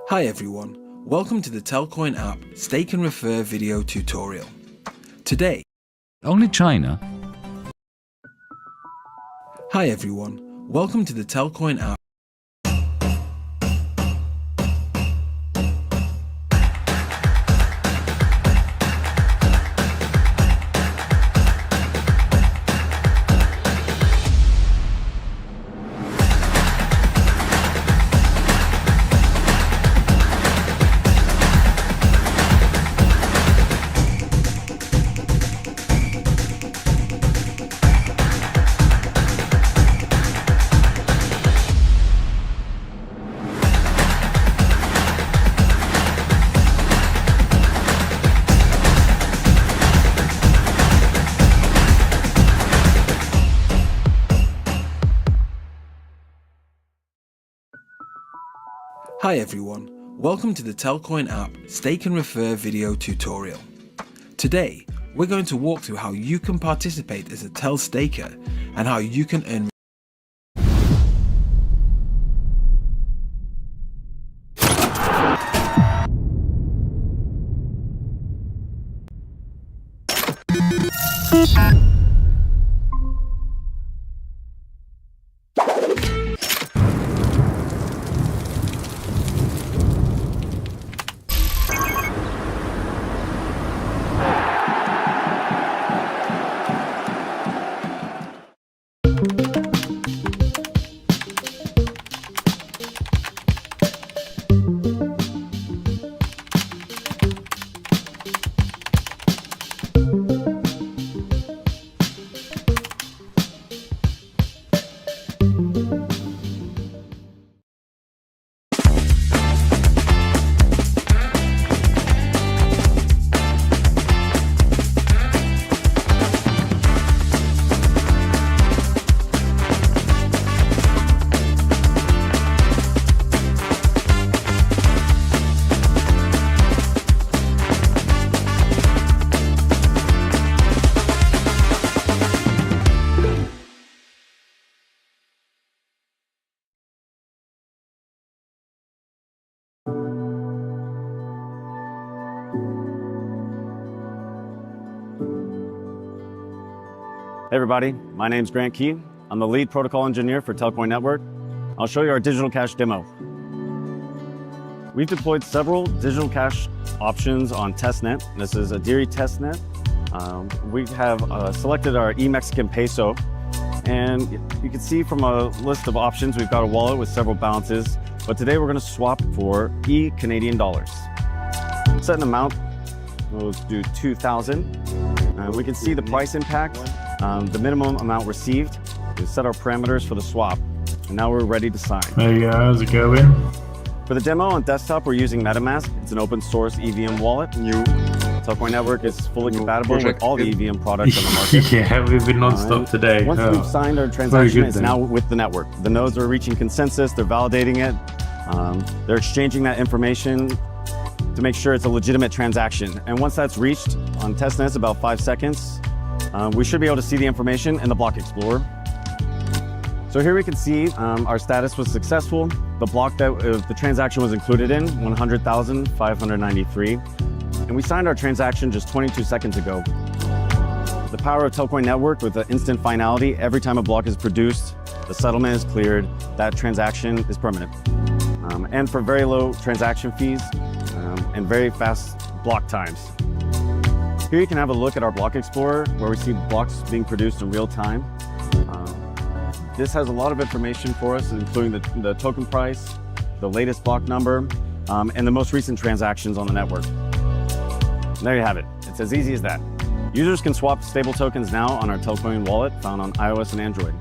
Hi everyone, welcome to the Telcoin app Stake and Refer video tutorial. Today, Only China? Hi everyone, welcome to the Telcoin app. Hi everyone, welcome to the Telcoin app Stake and Refer video tutorial. Today, we're going to walk through how you can participate as a Tel staker and how you can earn Hey everybody, my name's Grant Key. I'm the lead protocol engineer for Telcoin Network. I'll show you our digital cash demo. We've deployed several digital cash options on testnet. This is a Diri testnet. We have selected our e-Mexican peso, and you can see from a list of options, we've got a wallet with several balances, but today we're going to swap for Canadian dollars. Set an amount, we'll do 2,000. We can see the price impact. The minimum amount received. We set our parameters for the swap, and now we're ready to sign. Hey guys, how's it going? For the demo on desktop, we're using MetaMask. It's an open source EVM wallet. Telcoin Network is fully compatible with all the EVM products on the market. Yeah, we've been non-stop today. Once we've signed our transaction, it's now with the network. The nodes are reaching consensus, they're validating it. They're exchanging that information to make sure it's a legitimate transaction. And once that's reached on testnet, it's about 5 seconds. We should be able to see the information in the block explorer. So here we can see our status was successful. The block that the transaction was included in, 100,593. And we signed our transaction just 22 seconds ago. The power of Telcoin Network with the instant finality, every time a block is produced, the settlement is cleared, that transaction is permanent. And for very low transaction fees and very fast block times. Here you can have a look at our block explorer where we see blocks being produced in real time. This has a lot of information for us, including the token price, the latest block number, and the most recent transactions on the network. And there you have it. It's as easy as that. Users can swap stable tokens now on our Telcoin wallet found on iOS and Android.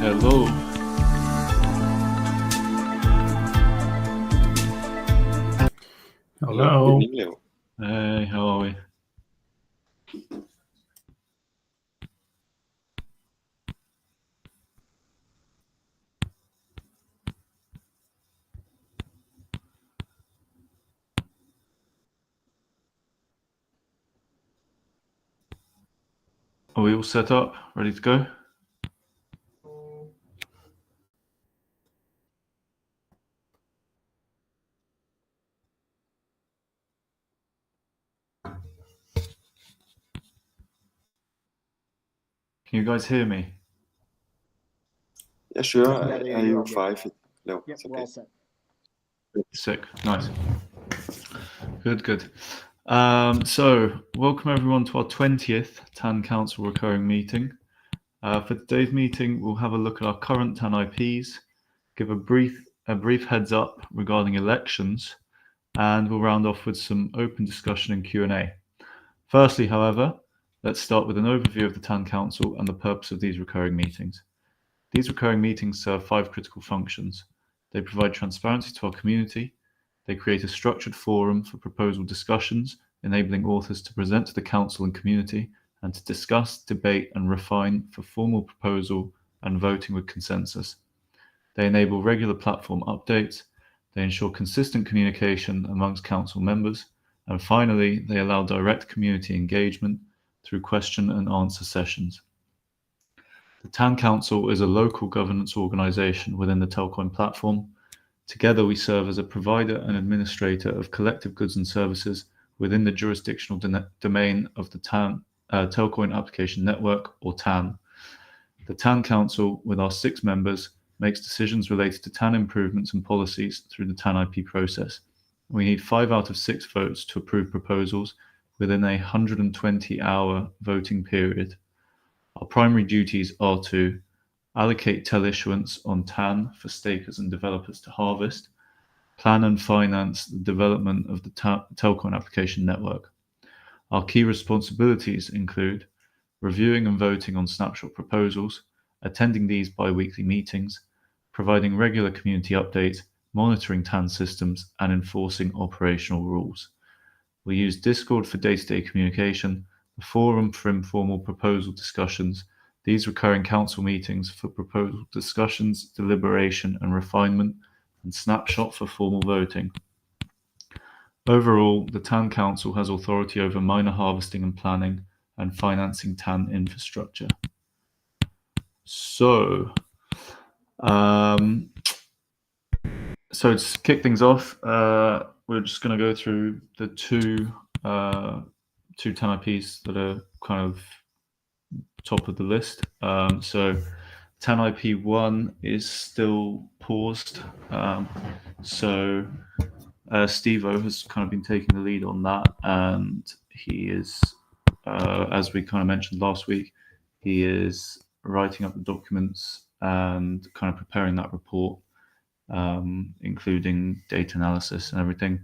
Hello. Hello. Good evening, Leo. Hey, how are we? Are we all set up? Ready to go? Can you guys hear me? Yeah, sure. I hear you fine. No, Yep, it's we're okay. all set. Sick. Nice. Good. So, welcome everyone to our 20th TAN Council recurring meeting. For today's meeting, we'll have a look at our current TAN IPs, give a brief heads up regarding elections, and we'll round off with some open discussion and Q&A. Firstly, however, let's start with an overview of the TAN Council and the purpose of these recurring meetings. These recurring meetings serve 5 critical functions. They provide transparency to our community. They create a structured forum for proposal discussions, enabling authors to present to the council and community and to discuss, debate, and refine for formal proposal and voting with consensus. They enable regular platform updates. They ensure consistent communication amongst council members. And finally, they allow direct community engagement through question and answer sessions. The TAN Council is a local governance organisation within the Telcoin platform. Together, we serve as a provider and administrator of collective goods and services within the jurisdictional domain of the Telcoin Application Network, or TAN. The TAN Council, with our 6 members, makes decisions related to TAN improvements and policies through the TAN IP process. We need 5 out of 6 votes to approve proposals within a 120-hour voting period. Our primary duties are to allocate TEL issuance on TAN for stakers and developers to harvest, plan and finance the development of the Telcoin application network. Our key responsibilities include reviewing and voting on snapshot proposals, attending these bi-weekly meetings, providing regular community updates, monitoring TAN systems, and enforcing operational rules. We use Discord for day-to-day communication, the forum for informal proposal discussions, these recurring council meetings for proposal discussions, deliberation and refinement, and Snapshot for formal voting. Overall, the TAN Council has authority over miner harvesting and planning and financing TAN infrastructure. So to kick things off, we're just going to go through the two TAN IPs that are kind of top of the list. So TAN IP 1 is still paused. Steve-O has kind of been taking the lead on that, and he is, as we kind of mentioned last week, he is writing up the documents and kind of preparing that report, including data analysis and everything.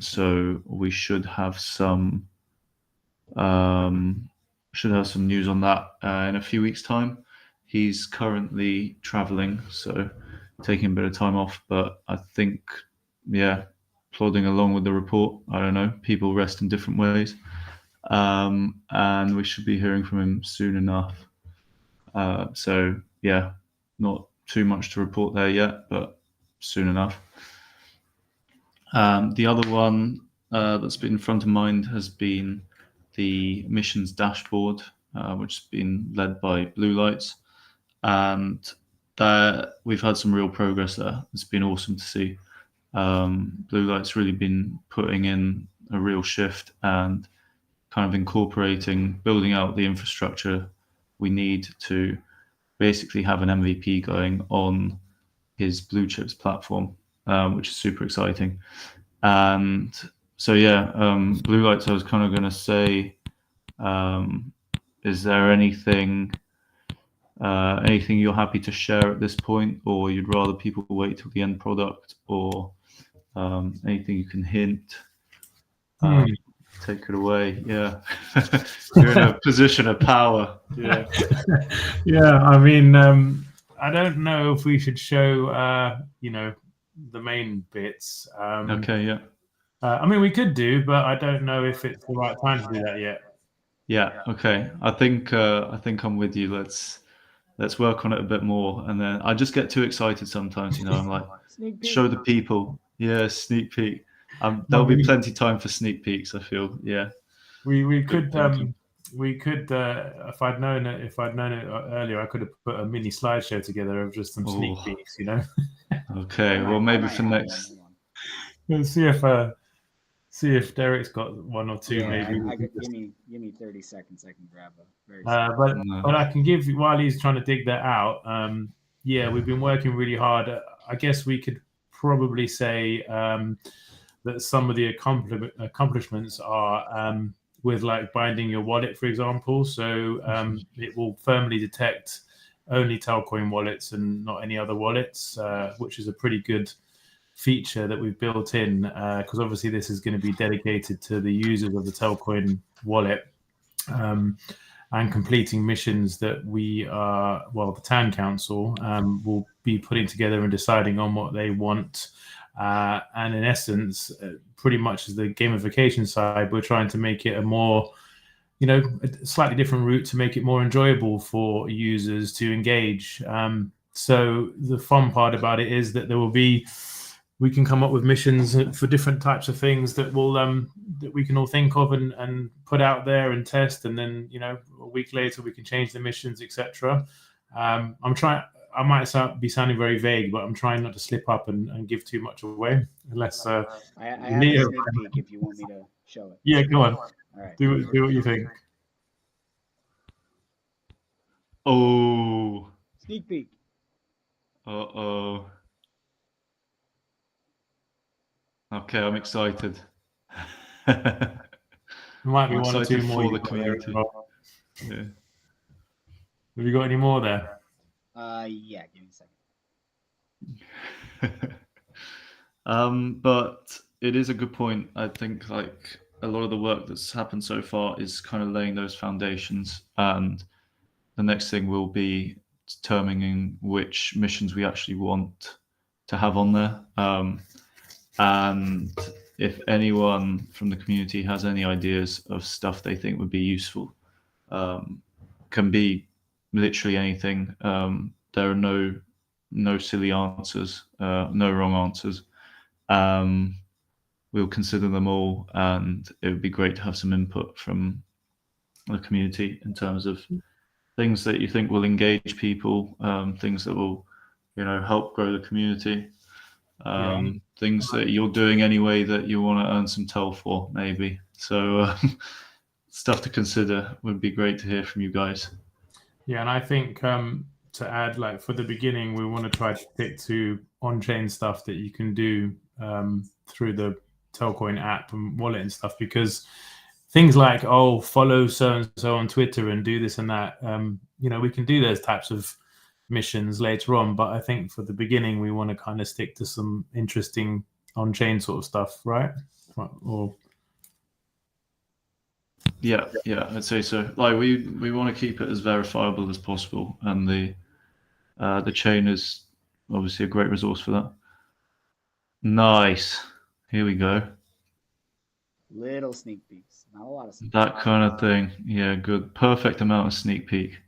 So we should have some news on that in a few weeks' time. He's currently traveling, so taking a bit of time off, but I think, plodding along with the report. I don't know, people rest in different ways. And we should be hearing from him soon enough. Not too much to report there yet, but soon enough. The other one that's been front of mind has been the missions dashboard, which has been led by Blue Lights, and we've had some real progress there. It's been awesome to see. Blue Lights really been putting in a real shift and kind of incorporating, building out the infrastructure we need to basically have an MVP going on his Blue Chips platform, which is super exciting. And so, Blue Lights, I was kind of going to say, is there anything you're happy to share at this point, or you'd rather people wait till the end product, or anything you can hint? Take it away. Yeah. You're in a position of power. Yeah. Yeah, I mean, I don't know if we should show, the main bits. Okay, yeah. I mean, we could do, but I don't know if it's the right time to do that yet. Yeah, okay. I think I'm with you. Let's work on it a bit more, and then I just get too excited sometimes. I'm like, show the people. Yeah, sneak peek. There'll be plenty time for sneak peeks. I feel. Yeah. We could thinking. if I'd known it earlier, I could have put a mini slideshow together of just some sneak Oh. peeks. Okay. Well, maybe for next. Let's see if Derek's got one or two. Maybe. Give me 30 seconds. I can grab a very. But I can give, while he's trying to dig that out. We've been working really hard. I guess we could probably say that some of the accomplishments are with like binding your wallet, for example. So it will firmly detect only Telcoin wallets and not any other wallets, which is a pretty good feature that we've built in, because obviously this is going to be dedicated to the users of the Telcoin wallet, and completing missions that the town council will be putting together and deciding on what they want. And in essence, pretty much as the gamification side, we're trying to make it a more, a slightly different route to make it more enjoyable for users to engage. So the fun part about it is that we can come up with missions for different types of things that will that we can all think of and put out there and test, and then a week later we can change the missions, etc. I might be sounding very vague, but I'm trying not to slip up and give too much away, unless I have a sneak peek if you want me to show it. Yeah, go on. All right. Do what you think. Oh. Sneak peek. Uh-oh. Okay, I'm excited. There might be I'm one or two excited more for the you got there as community. well. Yeah. Have you got any more there? Yeah, give me a second. But it is a good point. I think like a lot of the work that's happened so far is kind of laying those foundations, and the next thing will be determining which missions we actually want to have on there. And if anyone from the community has any ideas of stuff they think would be useful, can be literally anything. There are no silly answers, no wrong answers. We'll consider them all, and it would be great to have some input from the community in terms of things that you think will engage people, things that will, help grow the community. Things that you're doing anyway that you want to earn some TEL for, maybe. So stuff to consider. Would be great to hear from you guys. Yeah, and I think to add, like for the beginning, we want to try to stick to on-chain stuff that you can do through the Telcoin app and wallet and stuff, because things like, follow so-and-so on Twitter and do this and that, we can do those types of missions later on, but I think for the beginning we want to kind of stick to some interesting on-chain sort of stuff, right? Or yeah, I'd say so. Like we want to keep it as verifiable as possible, and the chain is obviously a great resource for that. Nice. Here we go. Little sneak peeks, not a lot of sneak That kind of thing. Yeah, good. Perfect amount of sneak peek.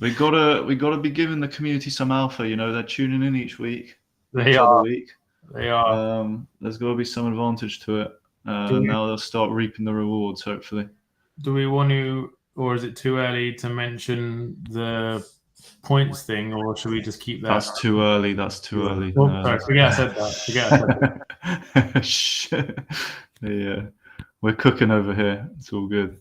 we gotta be giving the community some alpha. They're tuning in each week. They are. There's got to be some advantage to it. Now they'll start reaping the rewards, hopefully. Do we want to, or is it too early to mention the points thing, or should we just keep that? That's too early. Sorry, forget I said that. Yeah, we're cooking over here. It's all good.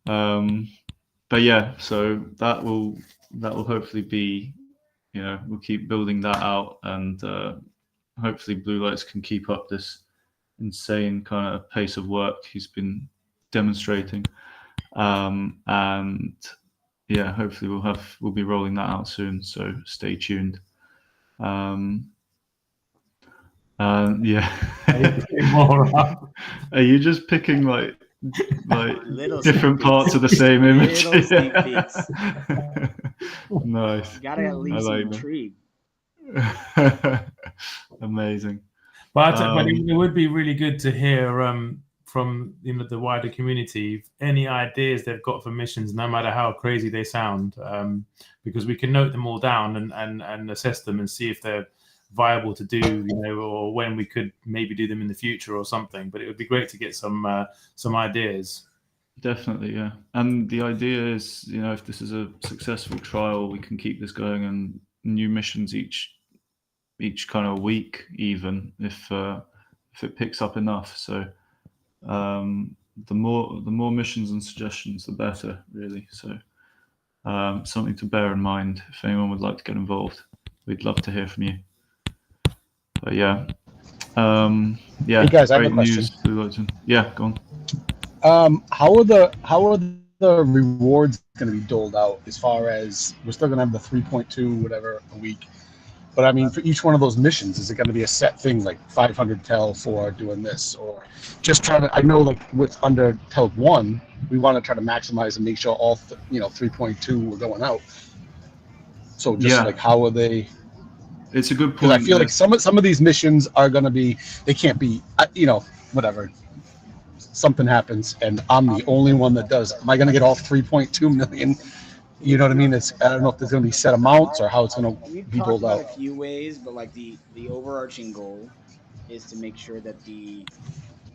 But yeah, so that will hopefully be, we'll keep building that out, and hopefully Blue Lights can keep up this insane kind of pace of work he's been demonstrating. And yeah, hopefully we'll be rolling that out soon. So stay tuned. Yeah. More up. Are you just picking like like Little different sneak parts peeks. of the same image. Little sneak peeks. Nice. You gotta at least like intrigue. Amazing. But it would be really good to hear from the wider community any ideas they've got for missions, no matter how crazy they sound, because we can note them all down and assess them and see if they're viable to do, or when we could maybe do them in the future or something. But it would be great to get some ideas. Definitely, yeah. And the idea is, if this is a successful trial, we can keep this going and new missions each kind of week, even if it picks up enough. So the more missions and suggestions, the better, really. So something to bear in mind if anyone would like to get involved. We'd love to hear from you. But yeah, Hey guys, I have a great question. news. Yeah, go on. How are the rewards going to be doled out? As far as we're still going to have the 3.2 whatever a week, but I mean for each one of those missions, is it going to be a set thing like 500 tel for doing this, or just trying to? I know like with under Telc 1, we want to try to maximize and make sure all 3.2 were going out. So just like how are they? It's a good point. Because I feel like some of these missions are going to be, they can't be, whatever. Something happens and I'm the only one that does. Am I going to get all 3.2 million? You know what I mean? I don't know if there's going to be set amounts or how it's going to be doled out. We've talked about a few ways, but like the overarching goal is to make sure that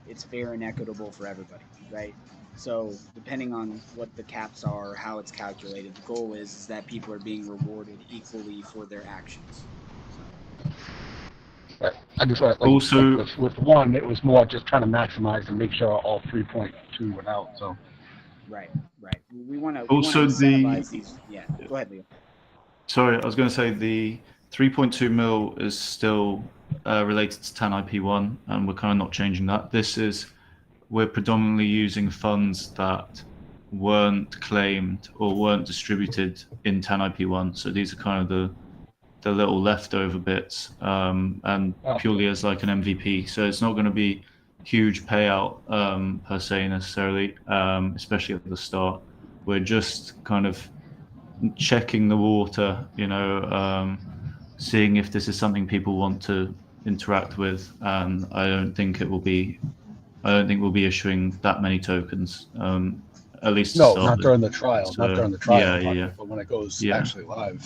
it's fair and equitable for everybody, right? So depending on what the caps are, how it's calculated, the goal is that people are being rewarded equally for their actions. Right. I just thought Also with one, it was more just trying to maximize and make sure all 3.2 went out. So right. We want to also incentivize these. Yeah, go ahead, Leo. Sorry, I was going to say the 3.2 mil is still related to 10IP1, and we're kind of not changing that. We're predominantly using funds that weren't claimed or weren't distributed in 10IP1. So these are kind of the little leftover bits, and purely as like an MVP. So it's not going to be huge payout per se necessarily, especially at the start. We're just kind of checking the water, seeing if this is something people want to interact with, and I don't think we'll be issuing that many tokens, at least not during the trial. So, not during the trial. Yeah. But when it goes actually live.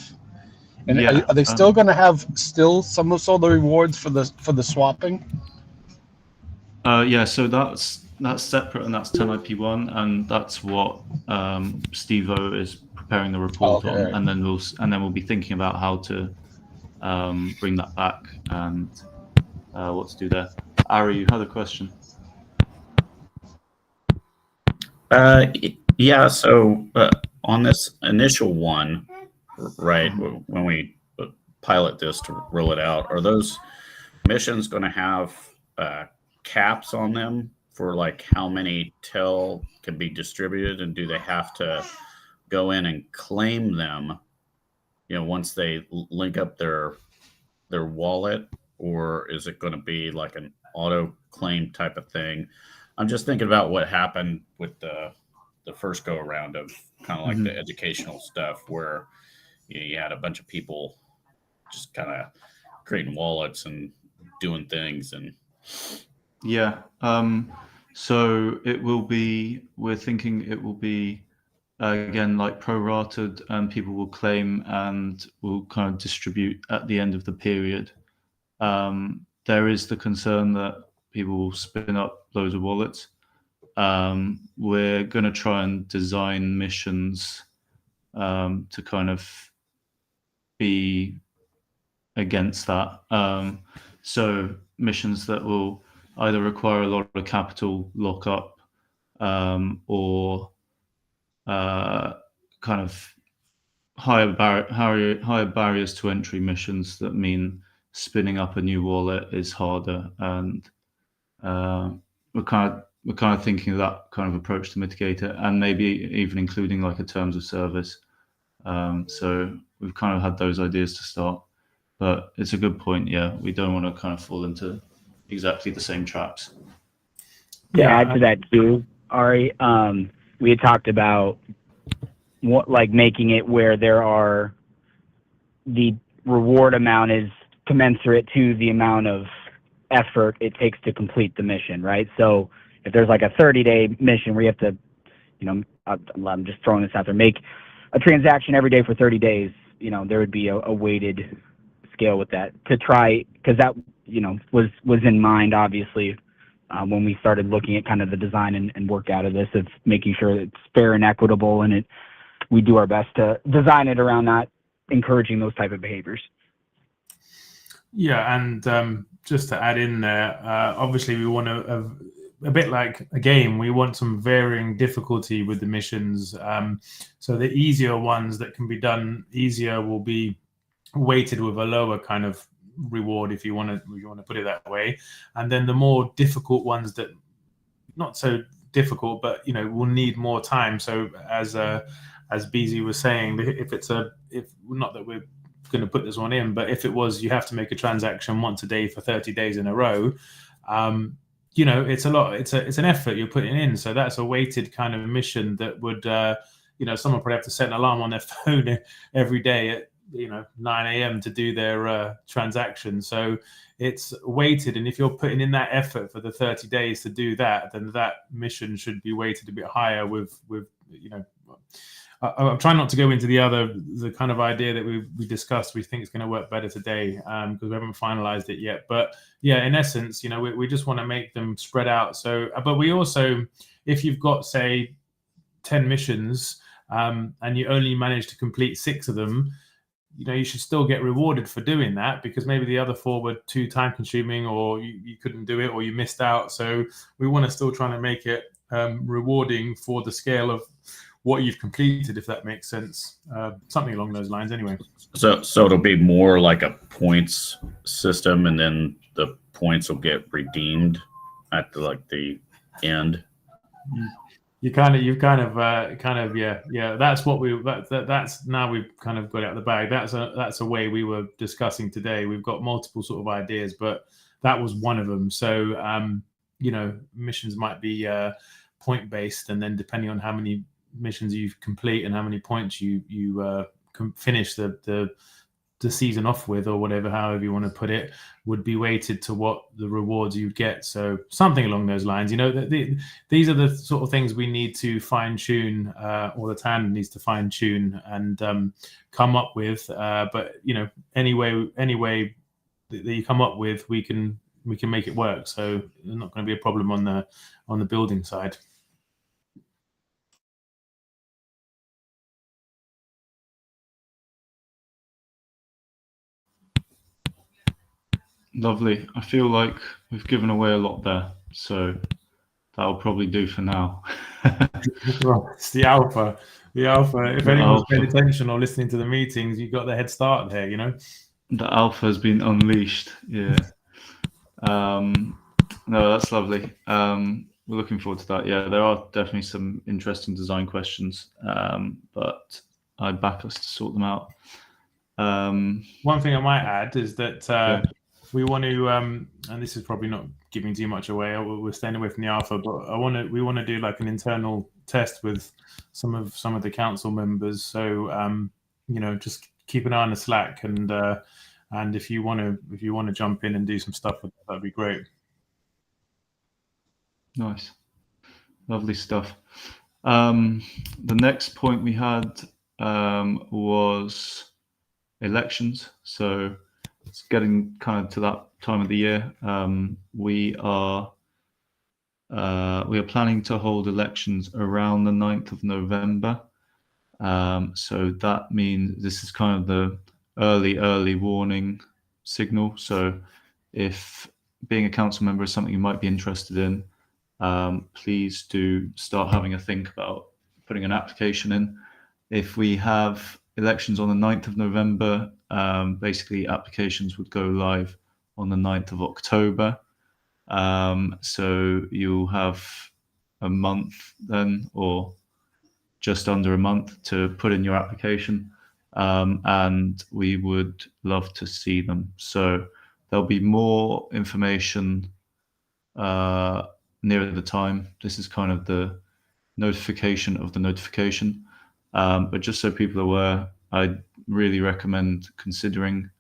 And yeah, are they still going to have some of the rewards for the swapping? Yeah, so that's separate, and that's 10IP1, and that's what Steve-O is preparing the report on, right. and then we'll be thinking about how to bring that back and what to do there. Ari, you had a question. Yeah. So on this initial one, right, when we pilot this to roll it out, are those missions going to have caps on them for like how many tel can be distributed, and do they have to go in and claim them, once they link up their wallet, or is it going to be like an auto claim type of thing? I'm just thinking about what happened with the first go around of kind of like the educational stuff, where you had a bunch of people just kind of creating wallets and doing things. And yeah, so we're thinking it will be again like prorated, and people will claim and will kind of distribute at the end of the period. There is the concern that people will spin up loads of wallets. We're going to try and design missions to kind of be against that. So missions that will either require a lot of capital lockup, or kind of higher barriers to entry missions that mean spinning up a new wallet is harder, and we're kind of thinking of that kind of approach to mitigate it, and maybe even including like a terms of service. So we've kind of had those ideas to start, but it's a good point. Yeah, we don't want to kind of fall into exactly the same traps. To add to that too, Ari, we had talked about like making it where the reward amount is commensurate to the amount of effort it takes to complete the mission, right? So if there's like a 30-day mission where you have to, I'm just throwing this out there, make a transaction every day for 30 days, there would be a weighted scale with that to try, because that, was in mind, obviously, when we started looking at kind of the design and work out of this, of making sure it's fair and equitable, and we do our best to design it around not encouraging those type of behaviors. Yeah, and just to add in there, obviously we want to, a bit like a game, we want some varying difficulty with the missions. So the easier ones that can be done easier will be weighted with a lower kind of reward, if you want to put it that way. And then the more difficult ones, that not so difficult, but will need more time. So as BZ was saying, if not that we're going to put this one in, but if it was, you have to make a transaction once a day for 30 days in a row, it's a lot, it's an effort you're putting in. So that's a weighted kind of mission that would, someone probably have to set an alarm on their phone every day at 9 a.m. to do their transaction. So it's weighted, and if you're putting in that effort for the 30 days to do that, then that mission should be weighted a bit higher with I'm trying not to go into the kind of idea that we discussed. We think it's going to work better today because we haven't finalized it yet. But yeah, in essence, we just want to make them spread out. So, but we also, if you've got, say, 10 missions and you only manage to complete 6 of them, you should still get rewarded for doing that, because maybe the other 4 were too time consuming, or you couldn't do it, or you missed out. So we want to still try to make it rewarding for the scale of what you've completed, if that makes sense. Something along those lines anyway. So it'll be more like a points system, and then the points will get redeemed at the end. You've kind of yeah. That's what that's now we've kind of got it out of the bag. That's a way we were discussing today. We've got multiple sort of ideas, but that was one of them. So missions might be point based, and then depending on how many missions you complete and how many points you can finish the season off with, or whatever, however you want to put it, would be weighted to what the rewards you'd get. So something along those lines. These are the sort of things we need to fine tune, or the TAN needs to fine tune and come up with. But any way that you come up with, we can make it work. So there's not going to be a problem on the building side. Lovely. I feel like we've given away a lot there, so that'll probably do for now. Well, it's the alpha. If anyone's paying attention or listening to the meetings, you've got the head start there. The alpha has been unleashed. Yeah. No, that's lovely. We're looking forward to that. Yeah, there are definitely some interesting design questions, but I back us to sort them out. One thing I might add is that we want to, and this is probably not giving too much away, we're staying away from the alpha, but we want to do like an internal test with some of the council members. So just keep an eye on the Slack, and if you want to jump in and do some stuff with that'd be great. Nice, lovely stuff. The next point we had was elections. So it's getting kind of to that time of the year. We are planning to hold elections around the 9th of November. So that means this is kind of the early warning signal. So if being a council member is something you might be interested in, please do start having a think about putting an application in. If we have elections on the 9th of November, basically applications would go live on the 9th of October. So you'll have a month then, or just under a month, to put in your application. And we would love to see them. So there'll be more information nearer the time. This is kind of the notification of the notification. But just so people are aware, I really recommend considering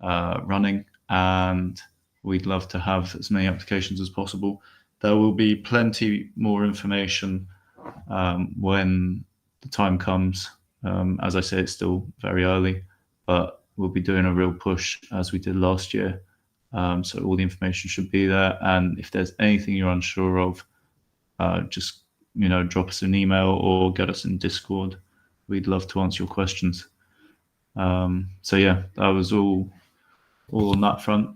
running, and we'd love to have as many applications as possible. There will be plenty more information when the time comes. As I say, it's still very early, but we'll be doing a real push as we did last year. So all the information should be there. And if there's anything you're unsure of, just drop us an email or get us in Discord. We'd love to answer your questions. So yeah, that was all on that front.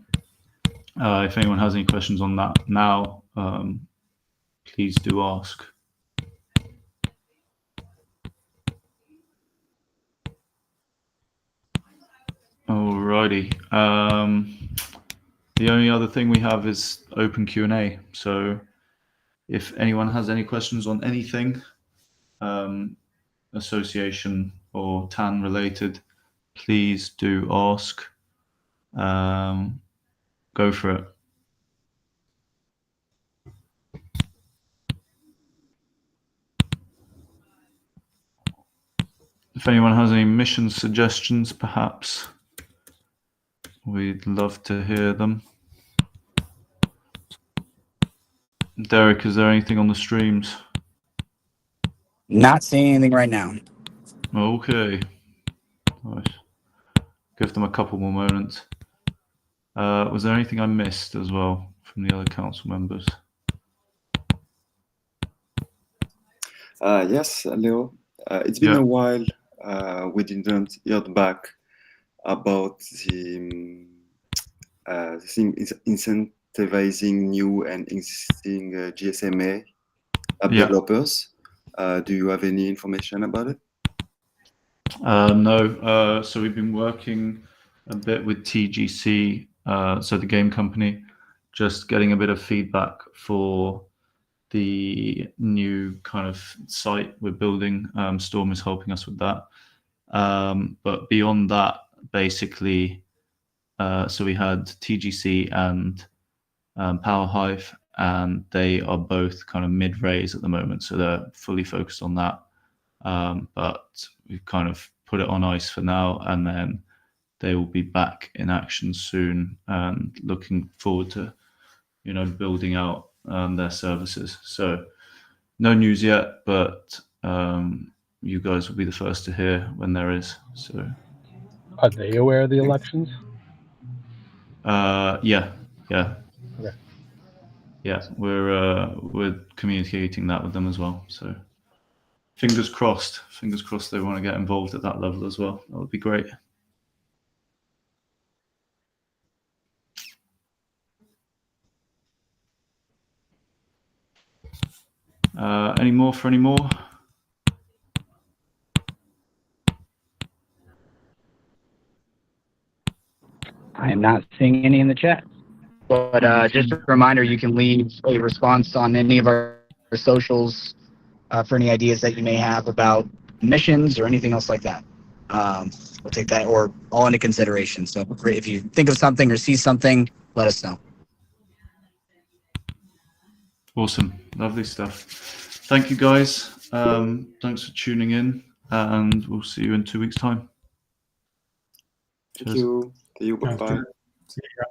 If anyone has any questions on that now, please do ask. Alrighty. The only other thing we have is open Q&A. So if anyone has any questions on anything, association or TAN related, please do ask. Go for it. If anyone has any mission suggestions, perhaps, we'd love to hear them. Derek, is there anything on the streams? Not seeing anything right now. Okay. Nice. Give them a couple more moments. Was there anything I missed as well from the other council members? Yes, Leo. It's been a while. We didn't hear back about the thing incentivizing new and existing GSMA app developers. Do you have any information about it? No. So we've been working a bit with TGC, so the game company, just getting a bit of feedback for the new kind of site we're building. Storm is helping us with that. But beyond that, basically, so we had TGC and Power Hive, and they are both kind of mid-raise at the moment, so they're fully focused on that. But we've kind of put it on ice for now, and then they will be back in action soon, and looking forward to, building out their services. So no news yet, but you guys will be the first to hear when there is. So are they aware of the elections? Yeah. Okay. Yeah, we're communicating that with them as well. So fingers crossed they want to get involved at that level as well. That would be great. Any more? I am not seeing any in the chat. But just a reminder, you can leave a response on any of our socials for any ideas that you may have about missions or anything else like that. We'll take that or all into consideration. So if you think of something or see something, let us know. Awesome. Lovely stuff. Thank you, guys. Thanks for tuning in, and we'll see you in 2 weeks' time. Thank you. See you. Bye-bye. See you.